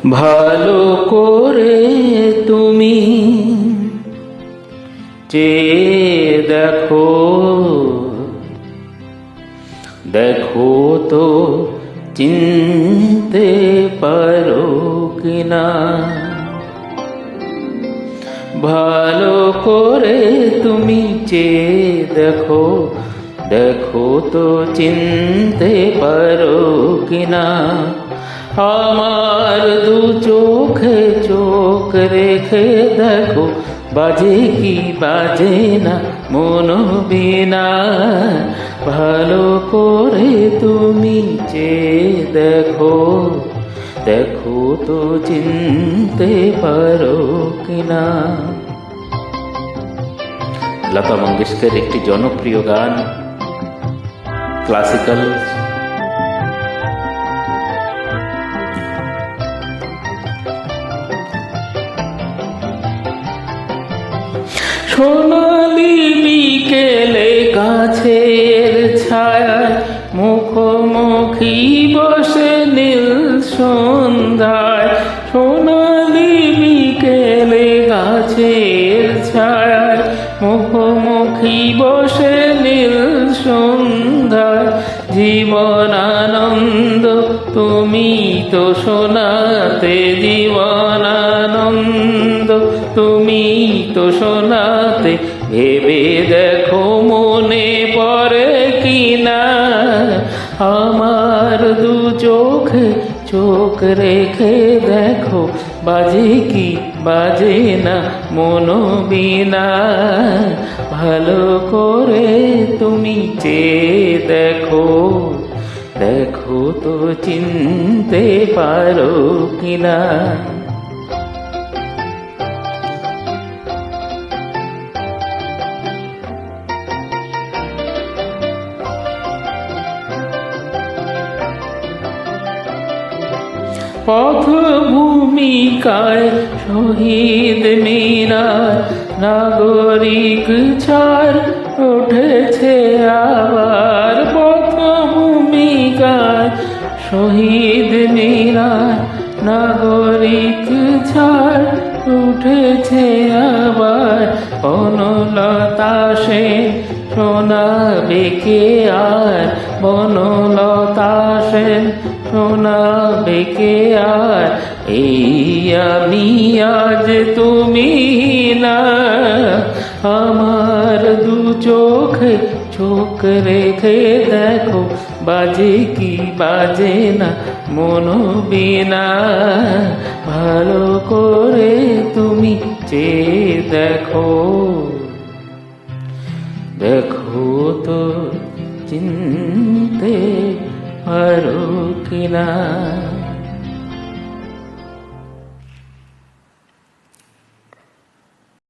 ভালো করে তুমি চেয়ে দেখো, দেখো তো চিনতে পারো কিনা। ভালো করে তুমি চেয়ে দেখো, দেখো তো চিনতে পারো কিনা। আমার দু চোখে চোখ রেখে দেখো, বাজে কি বাজে না মন বিনা। ভালো করে তুমি চেয়ে দেখো, দেখো তো চিনতে পারো কিনা। লতা মঙ্গেশকর একটি জনপ্রিয় গান, ক্লাসিক্যাল। সোনালি বিকেলে গাছের ছায়ায় মুখোমুখি বসে নীল সন্ধ্যায়। সোনালি বিকেলে গাছের ছায়ায় মুখোমুখি বসে নীল সন্ধ্যায়। জীবন আনন্দ তুমি তো শোনাতে, জীবন আনন্দ তুমি তো শোনাতে। ভেবে দেখো মনে পড়ে কিনা। আমার দু চোখে চোখ রেখে দেখো, বাজে কি বাজে না মন বিনা। ভালো করে তুমি চেয়ে দেখো, দেখো তো চিনতে পারো কিনা। পথ ভূমিকায় শহীদ মিনার, নাগরিক ছাড় উঠেছে আবার। পথ ভূমিকায় শহীদ মিনার, নাগরিক ছাড় উঠেছে আবার। বনলতা সেন শোনাবে কে আর, বনলতা সেন শোনাবে কে আর। এই আমি আজ তুমি না। আমার দু চোখে চোখ রেখে দেখো, বাজে কি বাজে না মন বিনা। ভালো করে তুমি চেয়ে দেখো, দেখো তো চিনতে পারো কিনা।